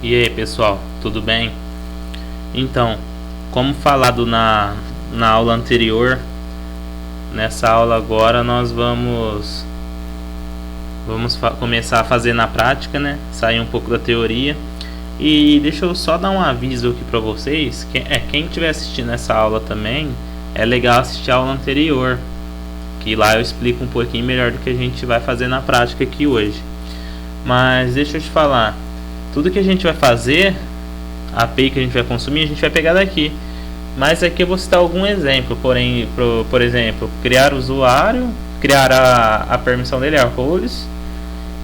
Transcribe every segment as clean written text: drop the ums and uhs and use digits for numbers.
E aí pessoal, tudo bem? Então, como falado na aula anterior, nessa aula agora nós vamos começar a fazer na prática, né? Sair um pouco da teoria. E deixa eu só dar um aviso aqui para vocês, quem estiver assistindo essa aula também, é legal assistir a aula anterior, que lá eu explico um pouquinho melhor do que a gente vai fazer na prática aqui hoje. Mas deixa eu te falar, tudo que a gente vai fazer, a API que a gente vai consumir, a gente vai pegar daqui. Mas aqui eu vou citar algum exemplo, por exemplo, criar usuário, criar a permissão dele, a roles,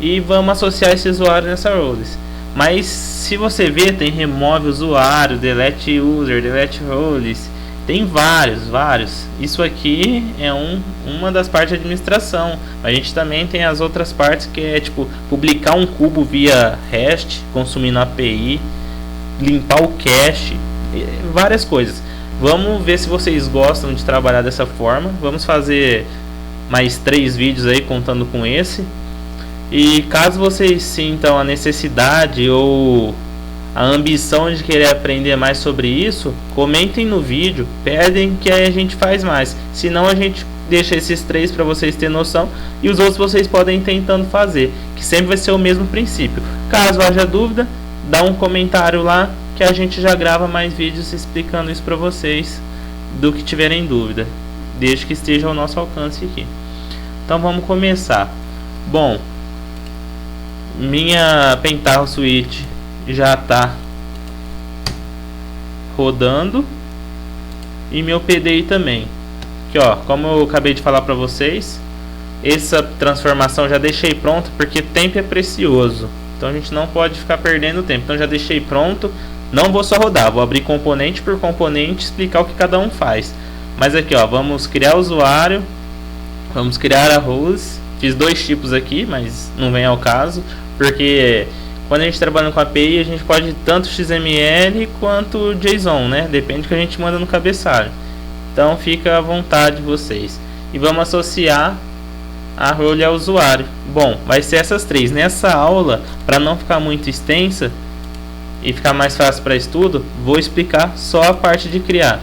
e vamos associar esse usuário nessa roles. Mas se você ver, tem remove usuário, delete user, delete roles, tem vários. Isso aqui é uma das partes de administração. A gente também tem as outras partes, que é tipo publicar um cubo via REST, consumindo API, limpar o cache, várias coisas. Vamos ver se vocês gostam de trabalhar dessa forma. Vamos fazer mais 3 vídeos aí contando com esse. E caso vocês sintam a necessidade ou a ambição de querer aprender mais sobre isso, comentem no vídeo, pedem que aí a gente faz mais. Senão a gente deixa esses 3 para vocês terem noção, e os outros vocês podem ir tentando fazer, que sempre vai ser o mesmo princípio. Caso haja dúvida, dá um comentário lá que a gente já grava mais vídeos explicando isso para vocês, do que tiverem dúvida, desde que esteja ao nosso alcance aqui. Então vamos começar. Bom, minha Pentaho Suite já está rodando e meu PDI também. Aqui, ó, como eu acabei de falar para vocês, essa transformação já deixei pronto, porque tempo é precioso, então a gente não pode ficar perdendo tempo. Então já deixei pronto, não vou só rodar, vou abrir componente por componente, explicar o que cada um faz. Mas aqui, ó, vamos criar usuário, vamos criar a roles. Fiz 2 tipos aqui, mas não vem ao caso, porque quando a gente trabalha com API, a gente pode tanto XML quanto JSON, né? Depende do que a gente manda no cabeçalho. Então fica à vontade de vocês. E vamos associar a role ao usuário. Bom, vai ser essas 3. Nessa aula, para não ficar muito extensa e ficar mais fácil para estudo, vou explicar só a parte de criar.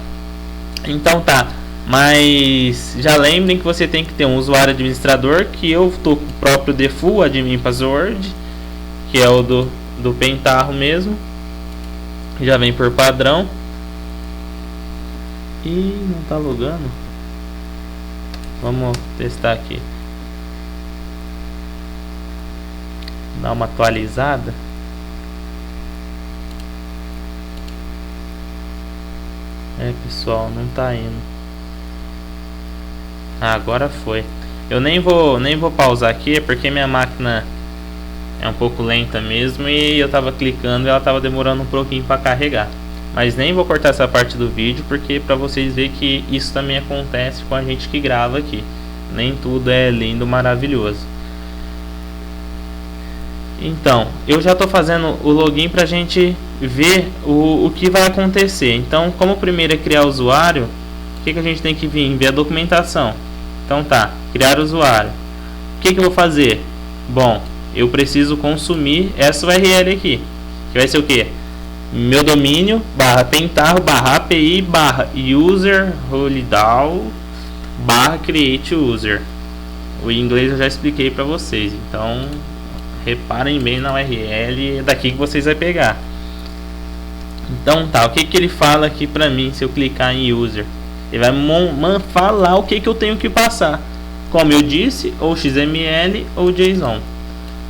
Então tá. Mas já lembrem que você tem que ter um usuário administrador, que eu estou com o próprio default admin password, que é o do Pentaho mesmo, já vem por padrão. E não está logando. Vamos testar aqui, dar uma atualizada. Pessoal, não está indo. Agora foi. Eu nem vou pausar aqui, porque minha máquina é um pouco lenta mesmo, e eu tava clicando e ela tava demorando um pouquinho para carregar. Mas nem vou cortar essa parte do vídeo, porque para vocês verem que isso também acontece com a gente que grava aqui. Nem tudo é lindo, maravilhoso. Então, eu já estou fazendo o login para a gente ver o que vai acontecer. Então, como o primeiro é criar usuário, o que a gente tem que vir? Ver a documentação. Então tá, criar usuário. O que eu vou fazer? Bom, eu preciso consumir essa URL aqui, que vai ser o que? Meu domínio /pentaho /api /user roledown /create user. O inglês eu já expliquei para vocês, então reparem bem na URL, é daqui que vocês vão pegar. Então tá, o que ele fala aqui para mim se eu clicar em user? Ele vai falar o que eu tenho que passar, como eu disse, ou XML ou JSON.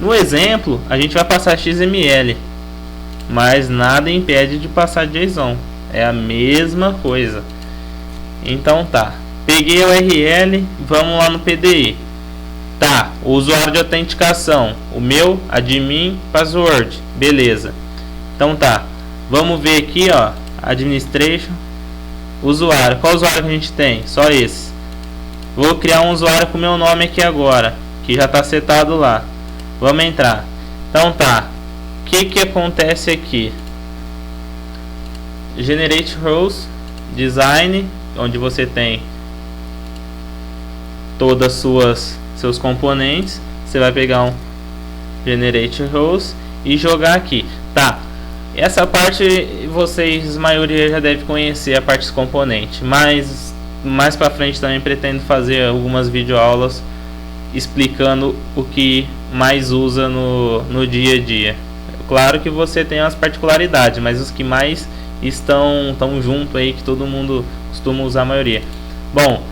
No exemplo, a gente vai passar XML, mas nada impede de passar JSON, é a mesma coisa. Então tá, peguei a URL, vamos lá no PDI. Tá, o usuário de autenticação, o meu admin password, beleza. Então tá, vamos ver aqui, ó, administration, usuário. Qual usuário que a gente tem? Só esse. Vou criar um usuário com o meu nome aqui agora, que já está setado lá. Vamos entrar. Então tá, o que acontece aqui? Generate roles, design, onde você tem todas seus componentes. Você vai pegar um generate roles e jogar aqui. Tá, Essa parte vocês, a maioria já deve conhecer a parte dos componentes, mas mais para frente também pretendo fazer algumas videoaulas explicando o que mais usa no dia a dia. Claro que você tem as particularidades, mas os que mais estão junto aí, que todo mundo costuma usar a maioria. Bom,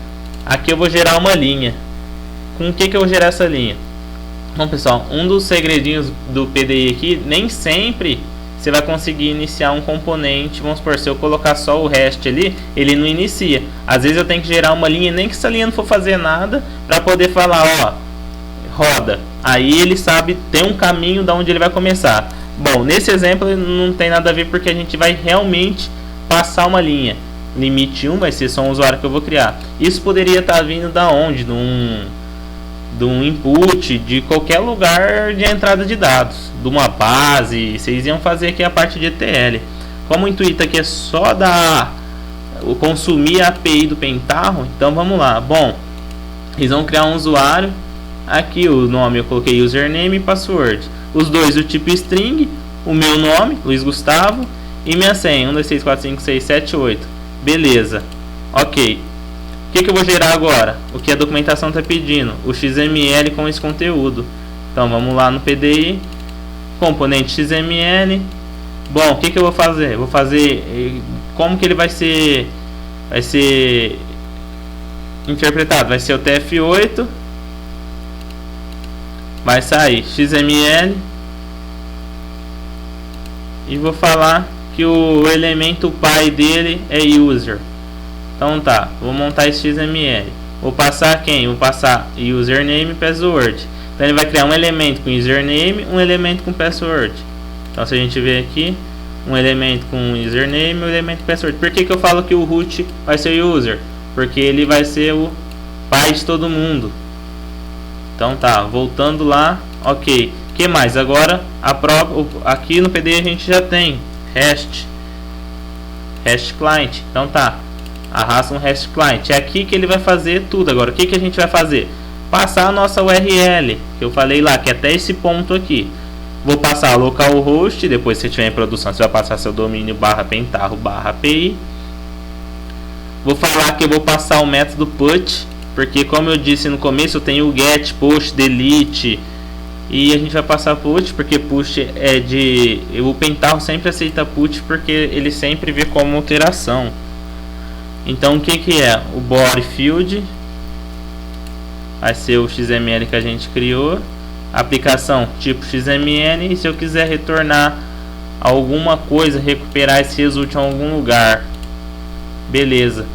aqui eu vou gerar uma linha. Com o que eu vou gerar essa linha? Bom, pessoal, um dos segredinhos do PDI aqui, nem sempre você vai conseguir iniciar um componente. Vamos supor, se eu colocar só o REST ali, ele não inicia. Às vezes eu tenho que gerar uma linha, nem que essa linha não for fazer nada, para poder falar, ó, roda. Aí ele sabe, tem um caminho da onde ele vai começar. Bom, nesse exemplo não tem nada a ver, porque a gente vai realmente passar uma linha. Limite 1 vai ser só um usuário que eu vou criar. Isso poderia estar vindo da onde? De um input, de qualquer lugar de entrada de dados, de uma base. Vocês iam fazer aqui a parte de ETL. Como o intuito aqui é só consumir a API do Pentaho, então vamos lá. Bom, eles vão criar um usuário. Aqui o nome eu coloquei username e password. Os dois do tipo string, o meu nome, Luiz Gustavo, e minha senha, 1, 2, 3, 4, 5, 6, 7, 8. Beleza. Ok. O que eu vou gerar agora? O que a documentação está pedindo? O XML com esse conteúdo. Então vamos lá no PDI, componente XML. Bom, o que eu vou fazer? Vou fazer como que ele vai ser interpretado. Vai ser o TF8. Vai sair XML. E vou falar que o elemento pai dele é user. Então tá, vou montar esse XML. Vou passar quem? Vou passar username e password. Então ele vai criar um elemento com username, um elemento com password. Então se a gente ver aqui, um elemento com username, um elemento com password. Por que eu falo que o root vai ser o user? Porque ele vai ser o pai de todo mundo. Então tá, voltando lá, ok. O que mais? Agora aqui no PDI a gente já tem REST client. Então tá, arrasta um REST client. É aqui que ele vai fazer tudo. Agora o que a gente vai fazer? Passar a nossa URL, que eu falei lá, que é até esse ponto aqui. Vou passar localhost. Depois, se tiver em produção, você vai passar seu domínio /Pentaho/API. Vou falar que eu vou passar o método put, porque como eu disse no começo, eu tenho o get, push, delete, e a gente vai passar put, porque push é de... O Pentaho sempre aceita put, porque ele sempre vê como alteração. Então o que é? O body field vai ser o XML que a gente criou. Aplicação tipo XML. E se eu quiser retornar alguma coisa, recuperar esse result em algum lugar, beleza.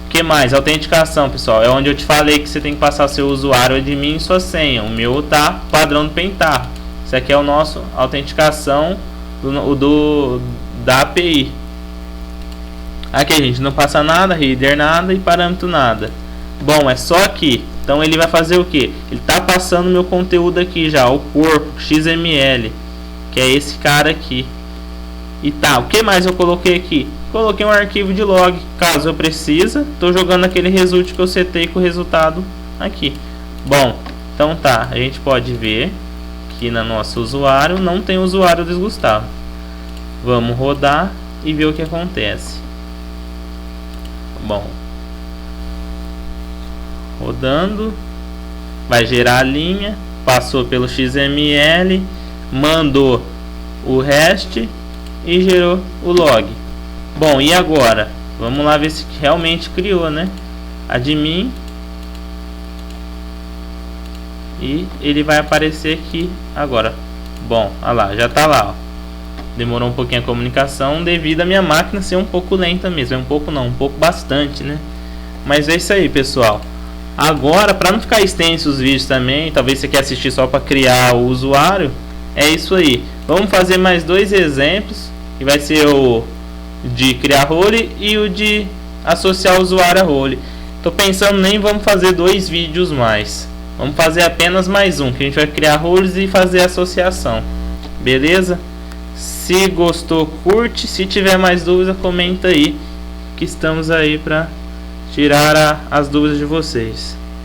O que mais? Autenticação, pessoal, é onde eu te falei que você tem que passar seu usuário, admin e sua senha. O meu tá padrão do Pentaho. Isso aqui é o nosso autenticação da API. Aqui a gente não passa nada, header nada e parâmetro nada. Bom, é só aqui. Então ele vai fazer o que? Ele está passando meu conteúdo aqui já, o corpo XML, que é esse cara aqui. E tá, o que mais eu coloquei aqui? Coloquei um arquivo de log, caso eu precise. Estou jogando aquele result que eu setei com o resultado aqui. Bom, então tá, a gente pode ver que no nosso usuário não tem usuário do Gustavo. Vamos rodar e ver o que acontece. Bom, rodando, vai gerar a linha, passou pelo XML, mandou o REST e gerou o log. Bom, e agora? Vamos lá ver se realmente criou, né? Admin. E ele vai aparecer aqui agora. Bom, olha lá, já tá lá, ó. Demorou um pouquinho a comunicação devido à minha máquina ser um pouco lenta mesmo. É um pouco não, um pouco bastante, né? Mas é isso aí, pessoal. Agora, para não ficar extenso os vídeos também, talvez você quer assistir só para criar o usuário, é isso aí. Vamos fazer mais dois exemplos, que vai ser o de criar role e o de associar o usuário a role. Tô pensando nem vamos fazer dois vídeos mais. Vamos fazer apenas mais um, que a gente vai criar roles e fazer associação. Beleza? Se gostou, curte. Se tiver mais dúvidas, comenta aí, que estamos aí para tirar as dúvidas de vocês.